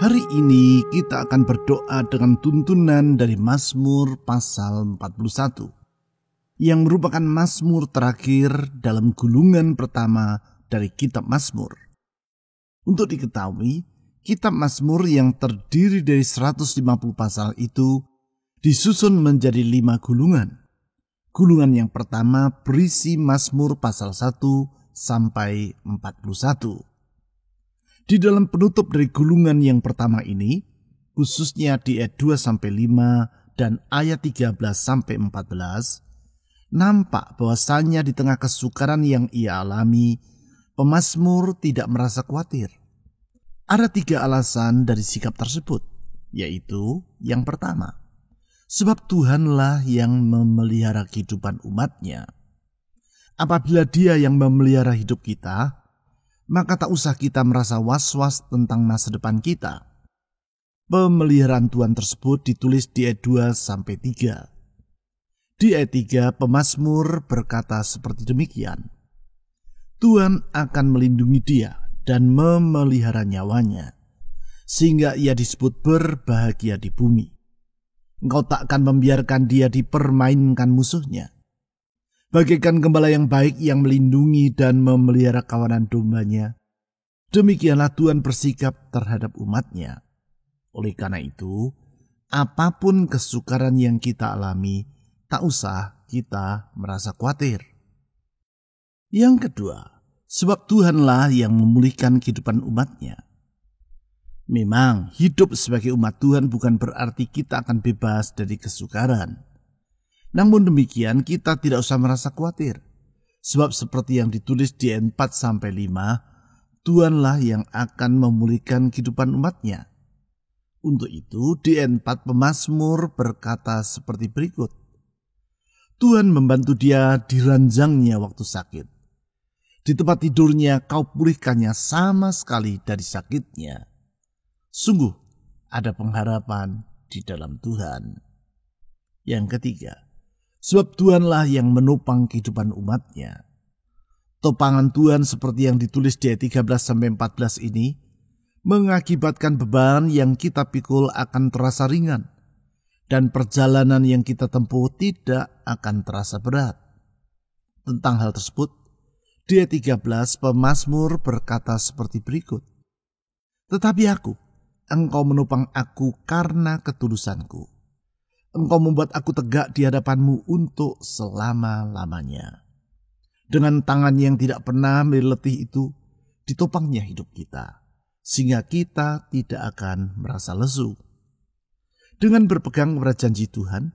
Hari ini kita akan berdoa dengan tuntunan dari Mazmur pasal 41 yang merupakan Mazmur terakhir dalam gulungan pertama dari kitab Mazmur. Untuk diketahui, kitab Mazmur yang terdiri dari 150 pasal itu disusun menjadi 5 gulungan. Gulungan yang pertama berisi Mazmur pasal 1 sampai 41. Di dalam penutup dari gulungan yang pertama ini, khususnya di ayat 2-5 dan ayat 13-14, nampak bahwasanya di tengah kesukaran yang ia alami, pemazmur tidak merasa khawatir. Ada 3 alasan dari sikap tersebut, yaitu yang pertama, sebab Tuhanlah yang memelihara kehidupan umat-Nya. Apabila Dia yang memelihara hidup kita, maka tak usah kita merasa was-was tentang masa depan kita. Pemeliharaan Tuhan tersebut ditulis di ayat 2-3. Di ayat 3, pemazmur berkata seperti demikian. Tuhan akan melindungi dia dan memelihara nyawanya, sehingga ia disebut berbahagia di bumi. Engkau takkan membiarkan dia dipermainkan musuhnya. Bagaikan gembala yang baik yang melindungi dan memelihara kawanan dombanya, demikianlah Tuhan bersikap terhadap umat-Nya. Oleh karena itu, apapun kesukaran yang kita alami, tak usah kita merasa khawatir. Yang kedua, sebab Tuhanlah yang memulihkan kehidupan umat-Nya. Memang hidup sebagai umat Tuhan bukan berarti kita akan bebas dari kesukaran. Namun demikian kita tidak usah merasa khawatir. Sebab seperti yang ditulis di ayat 4-5, Tuhanlah yang akan memulihkan kehidupan umat-Nya. Untuk itu di ayat 4 pemazmur berkata seperti berikut. Tuhan membantu dia di ranjangnya waktu sakit. Di tempat tidurnya kau pulihkannya sama sekali dari sakitnya. Sungguh ada pengharapan di dalam Tuhan. Yang ketiga, sebab Tuhanlah yang menopang kehidupan umat-Nya. Topangan Tuhan seperti yang ditulis di ayat 13-14 ini mengakibatkan beban yang kita pikul akan terasa ringan dan perjalanan yang kita tempuh tidak akan terasa berat. Tentang hal tersebut, di ayat 13 pemazmur berkata seperti berikut. Tetapi engkau menopang aku karena ketulusanku. Engkau membuat aku tegak di hadapan-Mu untuk selama-lamanya. Dengan tangan yang tidak pernah meletih itu, ditopangnya hidup kita, sehingga kita tidak akan merasa lesu. Dengan berpegang kepada janji Tuhan,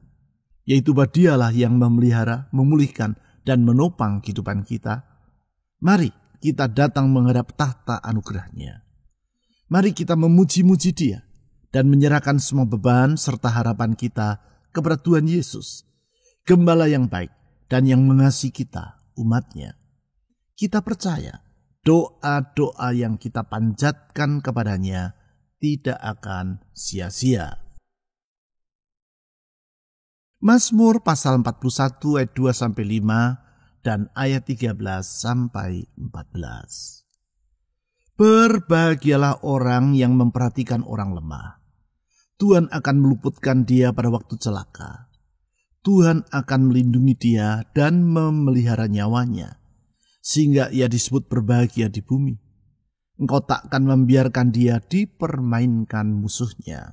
yaitu bahwa Dialah yang memelihara, memulihkan, dan menopang kehidupan kita, mari kita datang menghadap tahta anugerah-Nya. Mari kita memuji-muji Dia, dan menyerahkan semua beban serta harapan kita kepada Tuhan Yesus, Gembala yang baik dan yang mengasihi kita, umat-Nya. Kita percaya doa-doa yang kita panjatkan kepadanya tidak akan sia-sia. Mazmur pasal 41 ayat 2-5 dan ayat 13-14. Berbahagialah orang yang memperhatikan orang lemah. Tuhan akan meluputkan dia pada waktu celaka. Tuhan akan melindungi dia dan memelihara nyawanya, sehingga ia disebut berbahagia di bumi. Engkau takkan membiarkan dia dipermainkan musuhnya.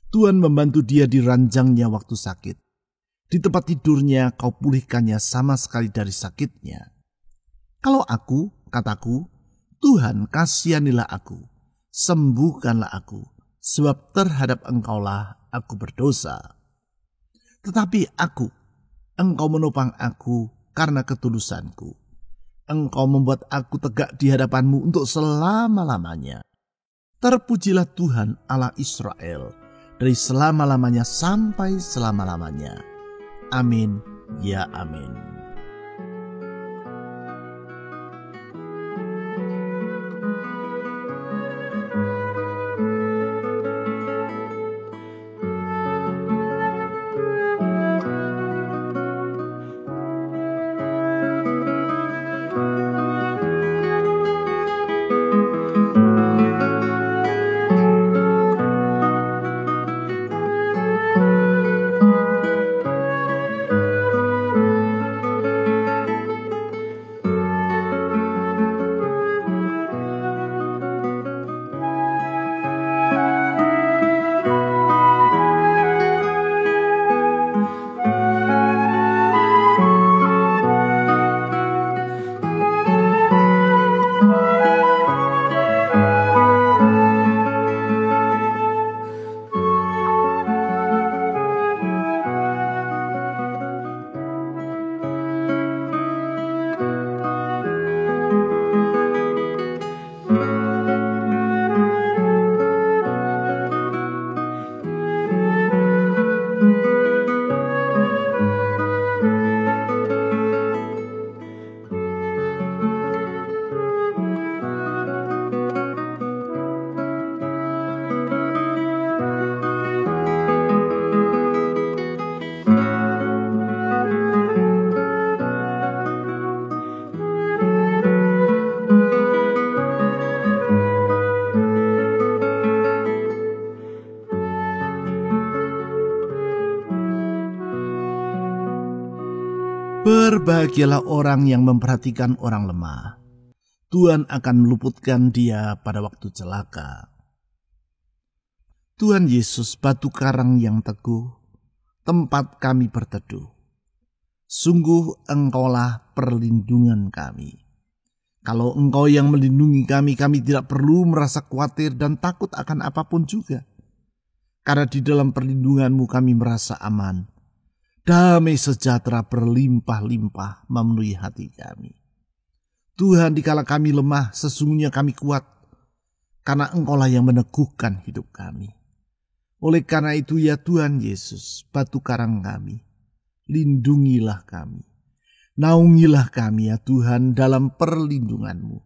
Tuhan membantu dia di ranjangnya waktu sakit. Di tempat tidurnya kau pulihkannya sama sekali dari sakitnya. Kalau kataku, Tuhan kasihanilah aku, sembuhkanlah aku, sebab terhadap Engkaulah aku berdosa. Tetapi Engkau menopang aku karena ketulusanku. Engkau membuat aku tegak di hadapan-Mu untuk selama-lamanya. Terpujilah Tuhan Allah Israel dari selama-lamanya sampai selama-lamanya. Amin, ya amin. Berbahagialah orang yang memperhatikan orang lemah. Tuhan akan meluputkan dia pada waktu celaka. Tuhan Yesus, batu karang yang teguh, tempat kami berteduh. Sungguh Engkaulah perlindungan kami. Kalau Engkau yang melindungi kami, kami tidak perlu merasa khawatir dan takut akan apapun juga. Karena di dalam perlindungan-Mu kami merasa aman. Damai sejahtera berlimpah-limpah memenuhi hati kami. Tuhan, dikala kami lemah, sesungguhnya kami kuat. Karena Engkaulah yang meneguhkan hidup kami. Oleh karena itu ya Tuhan Yesus, batu karang kami, lindungilah kami. Naungilah kami ya Tuhan dalam perlindungan-Mu.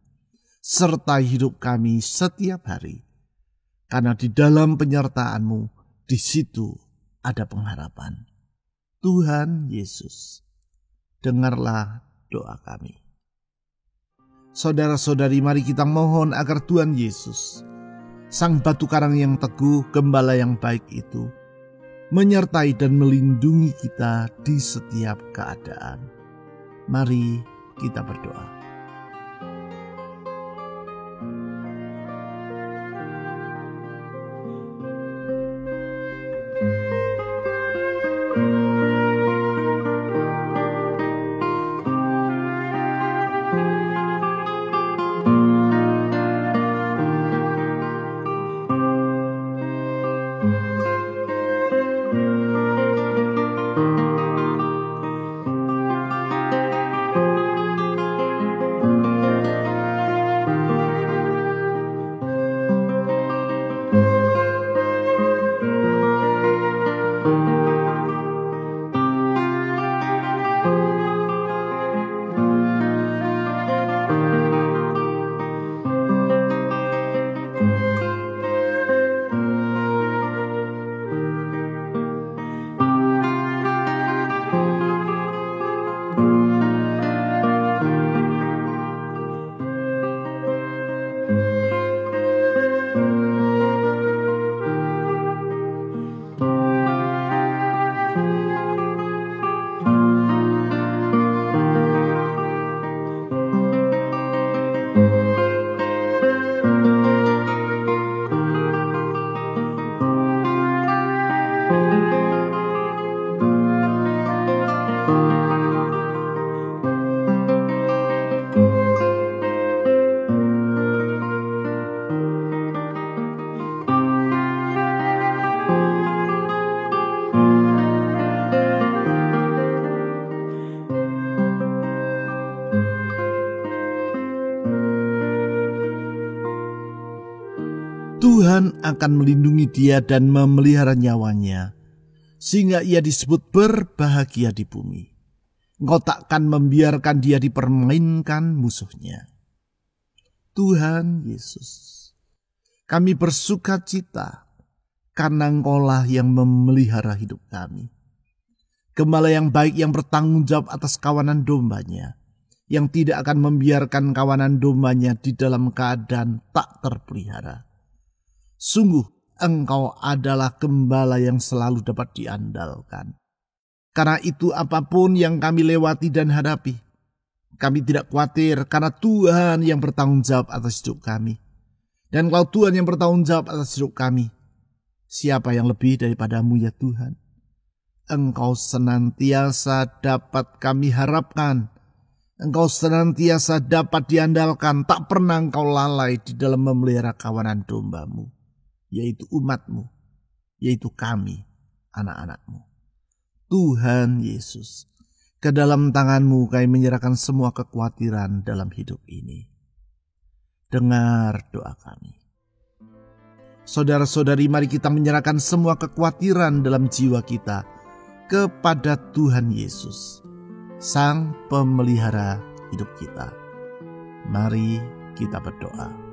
Sertai hidup kami setiap hari. Karena di dalam penyertaan-Mu, di situ ada pengharapan. Tuhan Yesus, dengarlah doa kami. Saudara-saudari, mari kita mohon agar Tuhan Yesus, Sang batu karang yang teguh, gembala yang baik itu, menyertai dan melindungi kita di setiap keadaan. Mari kita berdoa. akan melindungi dia dan memelihara nyawanya, sehingga ia disebut berbahagia di bumi. Engkau takkan membiarkan dia dipermainkan musuhnya. Tuhan Yesus, kami bersuka cita karena Engkaulah yang memelihara hidup kami. Gembala yang baik yang bertanggung jawab atas kawanan dombanya, yang tidak akan membiarkan kawanan dombanya di dalam keadaan tak terpelihara. Sungguh Engkau adalah gembala yang selalu dapat diandalkan. Karena itu apapun yang kami lewati dan hadapi, kami tidak khawatir karena Tuhan yang bertanggung jawab atas hidup kami. Dan kalau Tuhan yang bertanggung jawab atas hidup kami, siapa yang lebih daripadamu ya Tuhan? Engkau senantiasa dapat kami harapkan. Engkau senantiasa dapat diandalkan. Tak pernah Engkau lalai di dalam memelihara kawanan dombamu, yaitu umatmu, yaitu kami, anak-anakmu. Tuhan Yesus, ke dalam tangan-Mu kami menyerahkan semua kekhawatiran dalam hidup ini. Dengar doa kami. Saudara-saudari, mari kita menyerahkan semua kekhawatiran dalam jiwa kita kepada Tuhan Yesus, Sang Pemelihara hidup kita. Mari kita berdoa.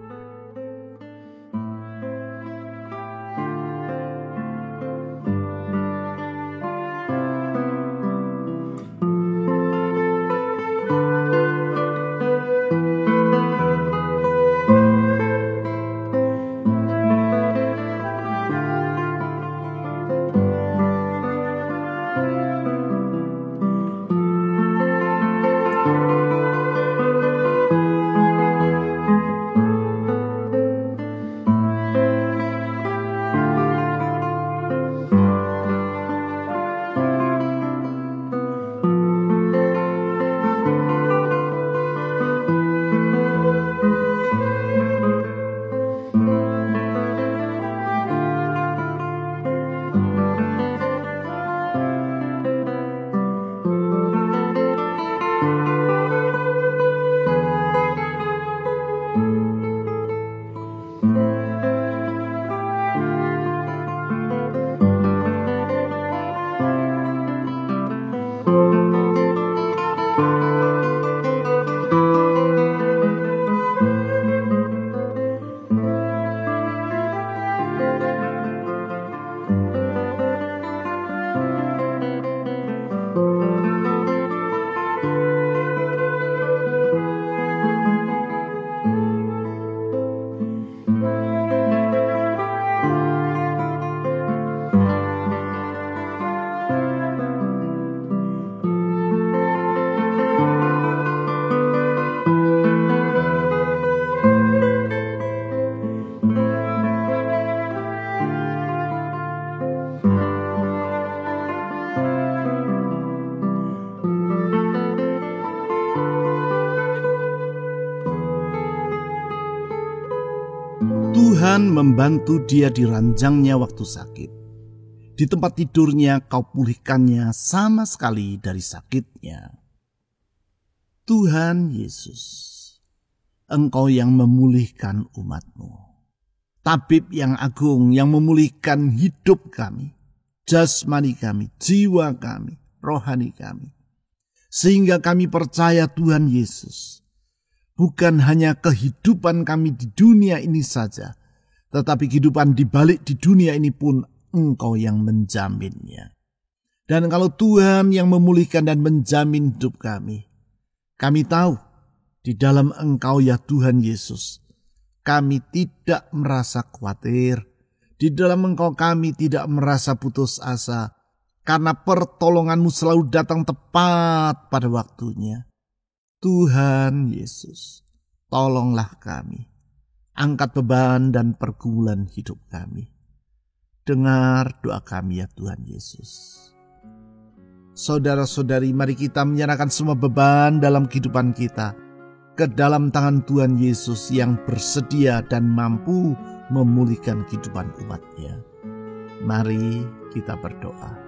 Tuhan membantu dia di ranjangnya waktu sakit. Di tempat tidurnya kau pulihkannya sama sekali dari sakitnya. Tuhan Yesus, Engkau yang memulihkan umat-Mu. Tabib yang agung yang memulihkan hidup kami, jasmani kami, jiwa kami, rohani kami. Sehingga kami percaya Tuhan Yesus, bukan hanya kehidupan kami di dunia ini saja, tetapi kehidupan di balik di dunia ini pun Engkau yang menjaminnya. Dan kalau Tuhan yang memulihkan dan menjamin hidup kami tahu di dalam Engkau ya Tuhan Yesus, kami tidak merasa khawatir. Di dalam Engkau kami tidak merasa putus asa, karena pertolongan-Mu selalu datang tepat pada waktunya. Tuhan Yesus, tolonglah kami. Angkat beban dan pergumulan hidup kami. Dengar doa kami ya Tuhan Yesus. Saudara-saudari, mari kita menyerahkan semua beban dalam kehidupan kita ke dalam tangan Tuhan Yesus yang bersedia dan mampu memulihkan kehidupan umat-Nya. Mari kita berdoa.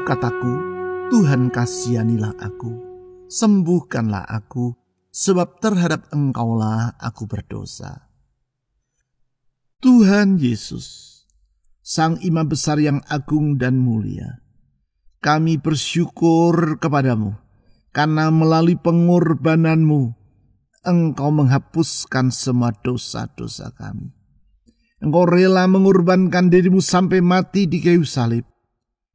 kataku, Tuhan kasihanilah aku, sembuhkanlah aku, sebab terhadap Engkaulah aku berdosa. Tuhan Yesus, Sang Imam Besar yang agung dan mulia, kami bersyukur kepadamu karena melalui pengorbananmu Engkau menghapuskan semua dosa-dosa kami. Engkau rela mengorbankan dirimu sampai mati di kayu salib,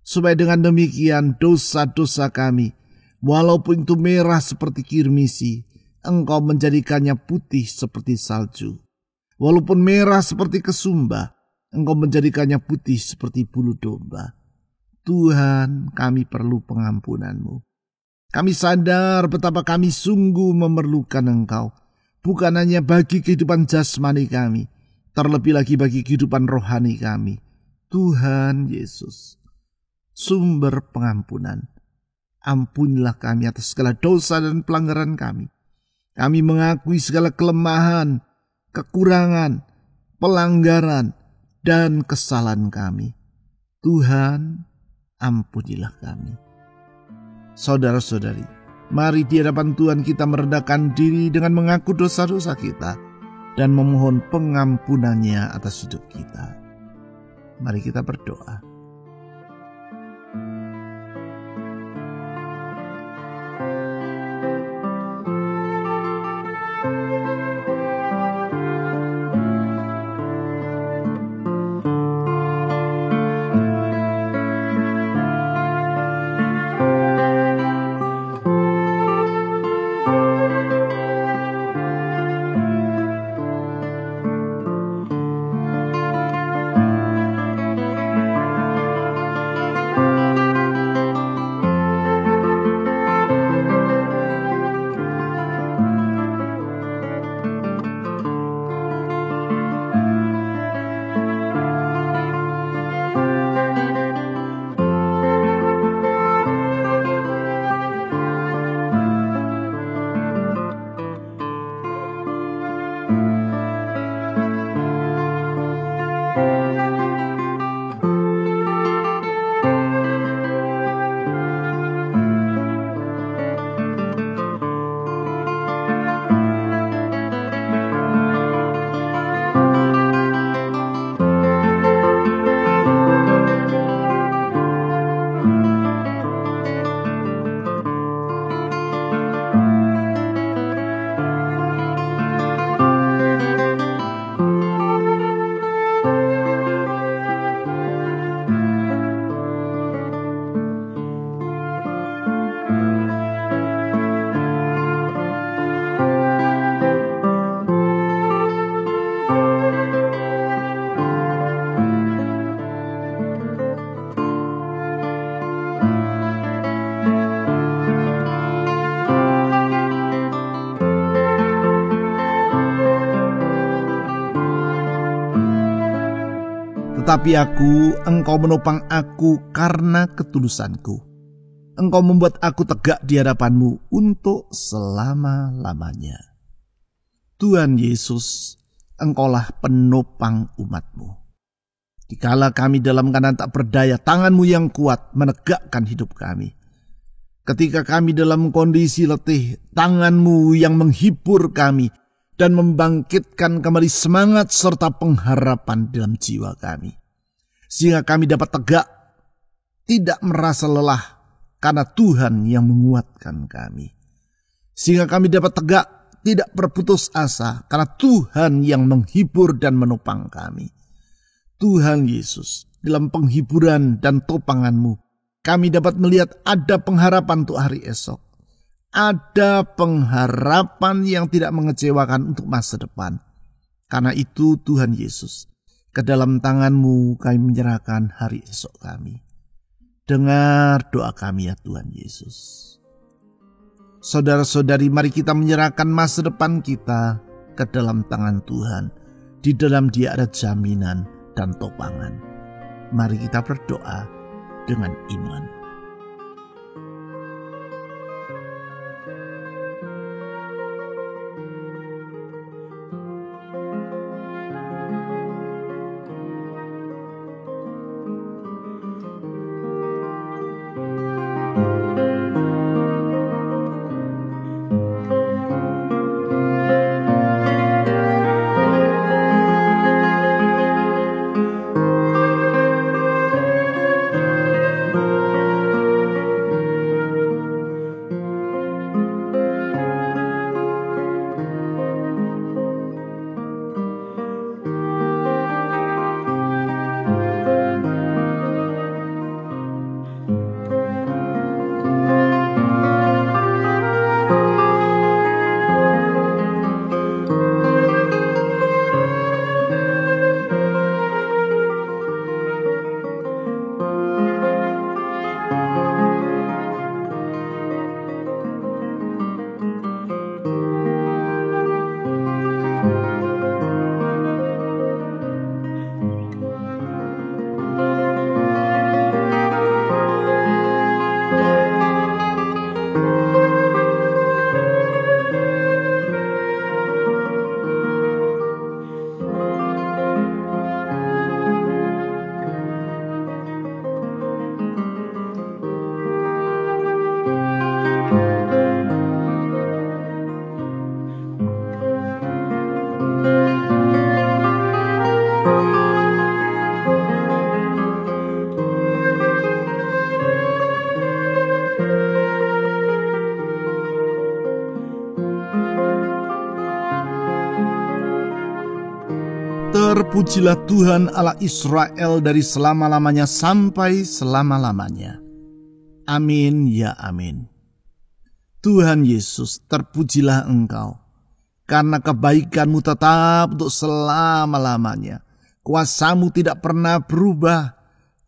supaya dengan demikian dosa-dosa kami, walaupun itu merah seperti kirmisi, Engkau menjadikannya putih seperti salju. Walaupun merah seperti kesumba, Engkau menjadikannya putih seperti bulu domba. Tuhan, kami perlu pengampunan-Mu. Kami sadar betapa kami sungguh memerlukan Engkau, bukan hanya bagi kehidupan jasmani kami, terlebih lagi bagi kehidupan rohani kami. Tuhan Yesus, sumber pengampunan, ampunilah kami atas segala dosa dan pelanggaran kami. Kami mengakui segala kelemahan, kekurangan, pelanggaran, dan kesalahan kami. Tuhan, ampunilah kami. Saudara-saudari, mari di hadapan Tuhan kita merendahkan diri dengan mengaku dosa-dosa kita dan memohon pengampunannya atas hidup kita. Mari kita berdoa. Tetapi Engkau menopang aku karena ketulusanku. Engkau membuat aku tegak di hadapan-Mu untuk selama-lamanya. Tuhan Yesus, Engkaulah penopang umat-Mu. Dikala kami dalam keadaan tak berdaya, tangan-Mu yang kuat menegakkan hidup kami. Ketika kami dalam kondisi letih, tangan-Mu yang menghibur kami dan membangkitkan kembali semangat serta pengharapan dalam jiwa kami. Sehingga kami dapat tegak, tidak merasa lelah, karena Tuhan yang menguatkan kami. Sehingga kami dapat tegak, tidak berputus asa, karena Tuhan yang menghibur dan menopang kami. Tuhan Yesus, dalam penghiburan dan topangan-Mu, kami dapat melihat ada pengharapan untuk hari esok. Ada pengharapan yang tidak mengecewakan untuk masa depan. Karena itu Tuhan Yesus, ke dalam tangan-Mu kami menyerahkan hari esok kami. Dengar doa kami ya Tuhan Yesus. Saudara-saudari, mari kita menyerahkan masa depan kita ke dalam tangan Tuhan. Di dalam Dia ada jaminan dan topangan. Mari kita berdoa dengan iman. Terpujilah Tuhan Allah Israel dari selama-lamanya sampai selama-lamanya. Amin ya amin. Tuhan Yesus, terpujilah Engkau, karena kebaikan-Mu tetap untuk selama-lamanya. Kuasa-Mu tidak pernah berubah,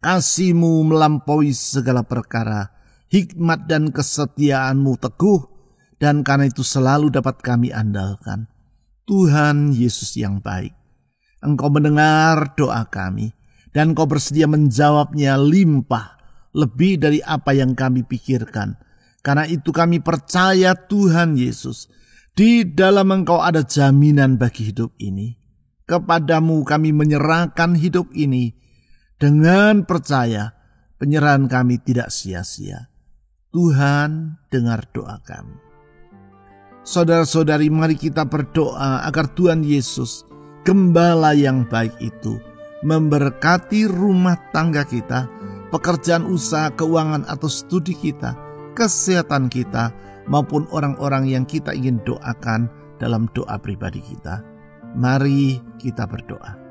kasih-Mu melampaui segala perkara, hikmat dan kesetiaan-Mu teguh, dan karena itu selalu dapat kami andalkan. Tuhan Yesus yang baik, Engkau mendengar doa kami, dan Engkau bersedia menjawabnya limpah, lebih dari apa yang kami pikirkan. Karena itu kami percaya Tuhan Yesus, di dalam Engkau ada jaminan bagi hidup ini. Kepadamu kami menyerahkan hidup ini, dengan percaya penyerahan kami tidak sia-sia. Tuhan, dengar doa kami. Saudara-saudari, mari kita berdoa agar Tuhan Yesus, Gembala yang baik itu, memberkati rumah tangga kita, pekerjaan usaha, keuangan atau studi kita, kesehatan kita, maupun orang-orang yang kita ingin doakan dalam doa pribadi kita. Mari kita berdoa.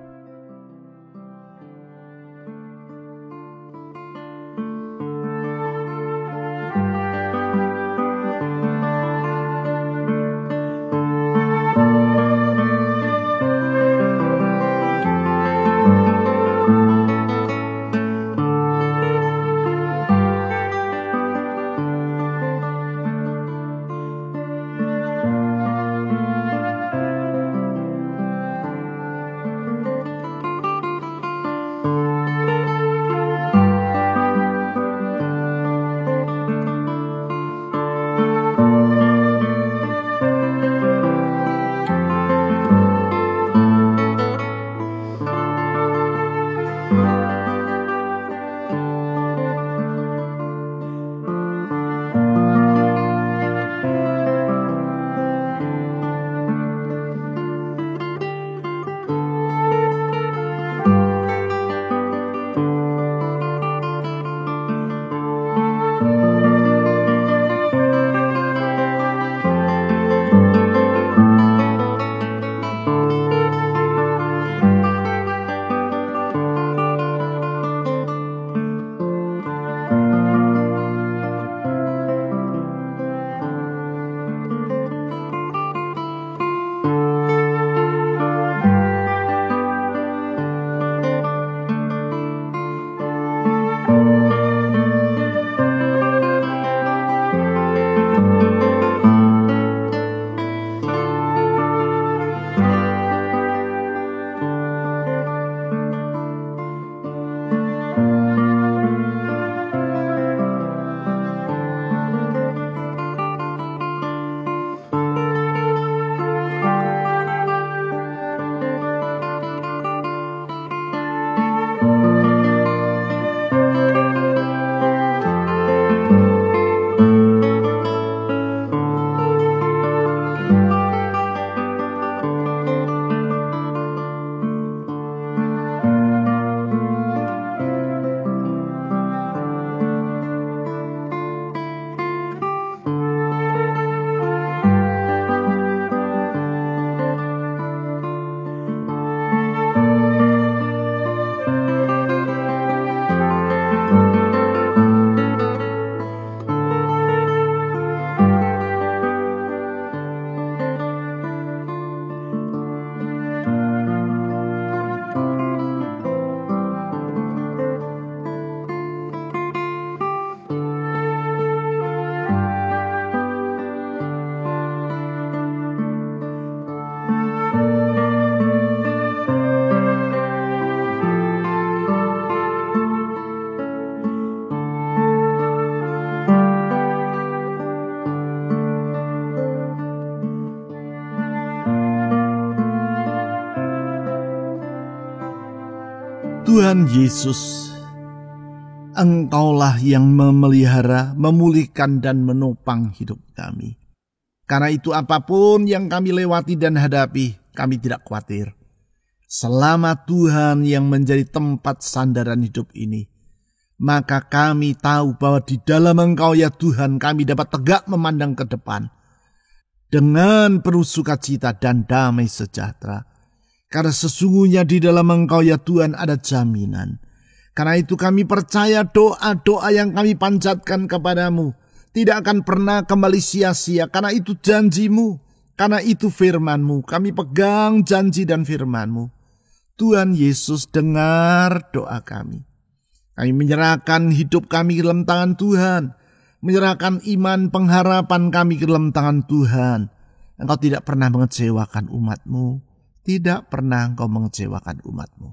Tuhan Yesus, Engkaulah yang memelihara, memulihkan dan menopang hidup kami. Karena itu apapun yang kami lewati dan hadapi, kami tidak khawatir. Selama Tuhan yang menjadi tempat sandaran hidup ini, maka kami tahu bahwa di dalam Engkau ya Tuhan kami dapat tegak memandang ke depan dengan penuh sukacita dan damai sejahtera. Karena sesungguhnya di dalam Engkau ya Tuhan ada jaminan. Karena itu kami percaya doa-doa yang kami panjatkan kepadamu tidak akan pernah kembali sia-sia. Karena itu janjimu, karena itu firmanmu. Kami pegang janji dan firmanmu. Tuhan Yesus, dengar doa kami. Kami menyerahkan hidup kami ke dalam tangan Tuhan. Menyerahkan iman pengharapan kami ke dalam tangan Tuhan. Engkau tidak pernah mengecewakan umat-Mu. Tidak pernah Engkau mengecewakan umat-Mu.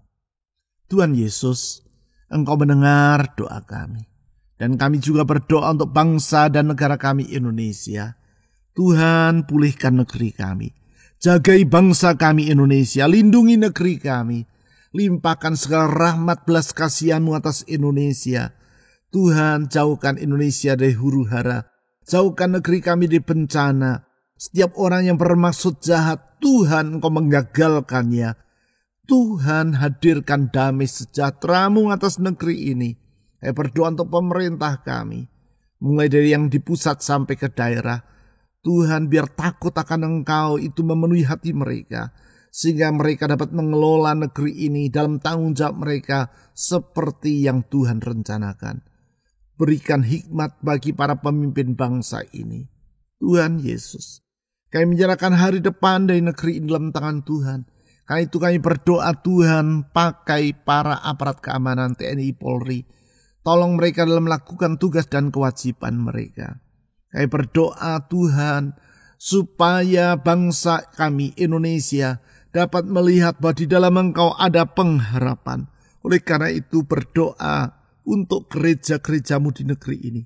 Tuhan Yesus, Engkau mendengar doa kami. Dan kami juga berdoa untuk bangsa dan negara kami Indonesia. Tuhan, pulihkan negeri kami. Jagai bangsa kami Indonesia. Lindungi negeri kami. Limpahkan segala rahmat belas kasihan-Mu atas Indonesia. Tuhan, jauhkan Indonesia dari huru-hara. Jauhkan negeri kami dari bencana. Setiap orang yang bermaksud jahat, Tuhan Engkau menggagalkannya. Tuhan, hadirkan damai sejahtera-Mu atas negeri ini. Saya berdoa untuk pemerintah kami. Mulai dari yang di pusat sampai ke daerah. Tuhan, biar takut akan Engkau itu memenuhi hati mereka. Sehingga mereka dapat mengelola negeri ini dalam tanggung jawab mereka seperti yang Tuhan rencanakan. Berikan hikmat bagi para pemimpin bangsa ini. Tuhan Yesus, kami menyerahkan hari depan dari negeri ini dalam tangan Tuhan. Karena itu kami berdoa Tuhan, pakai para aparat keamanan TNI Polri. Tolong mereka dalam melakukan tugas dan kewajiban mereka. Kami berdoa Tuhan, supaya bangsa kami Indonesia dapat melihat bahwa di dalam Engkau ada pengharapan. Oleh karena itu berdoa untuk gereja-gereja-Mu di negeri ini.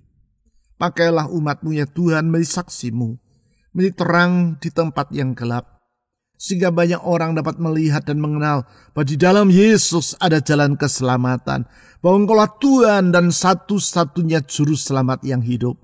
Pakailah umat-Mu ya Tuhan menjadi saksi-Mu. Menjadi terang di tempat yang gelap. Sehingga banyak orang dapat melihat dan mengenal bahwa di dalam Yesus ada jalan keselamatan. Bahwa Engkaulah Tuhan dan satu-satunya juru selamat yang hidup.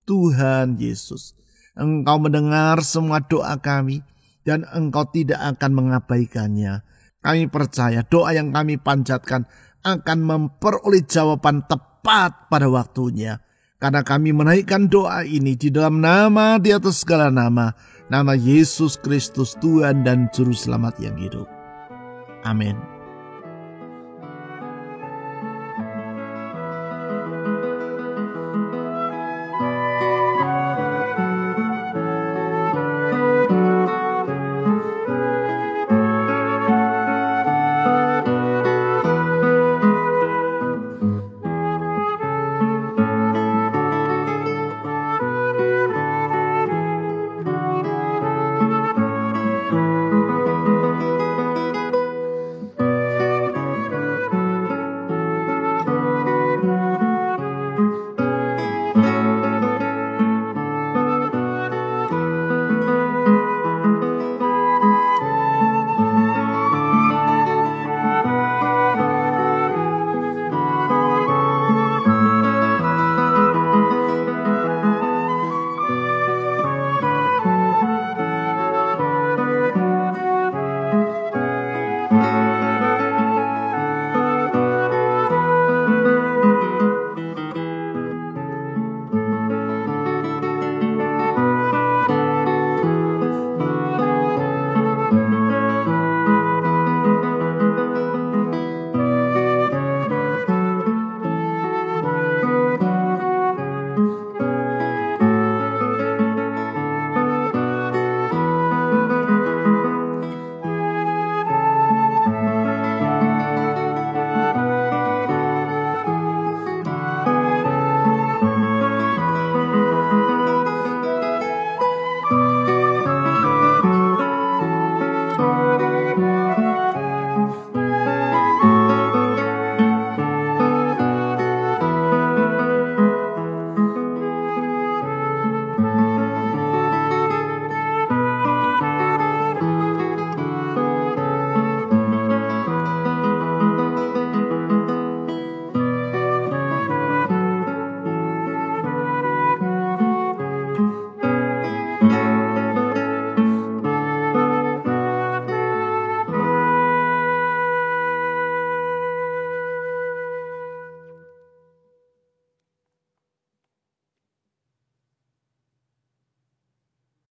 Tuhan Yesus, Engkau mendengar semua doa kami dan Engkau tidak akan mengabaikannya. Kami percaya doa yang kami panjatkan akan memperoleh jawaban tepat pada waktunya. Karena kami menaikkan doa ini di dalam nama di atas segala nama. Nama Yesus Kristus Tuhan dan Juru Selamat yang hidup. Amin.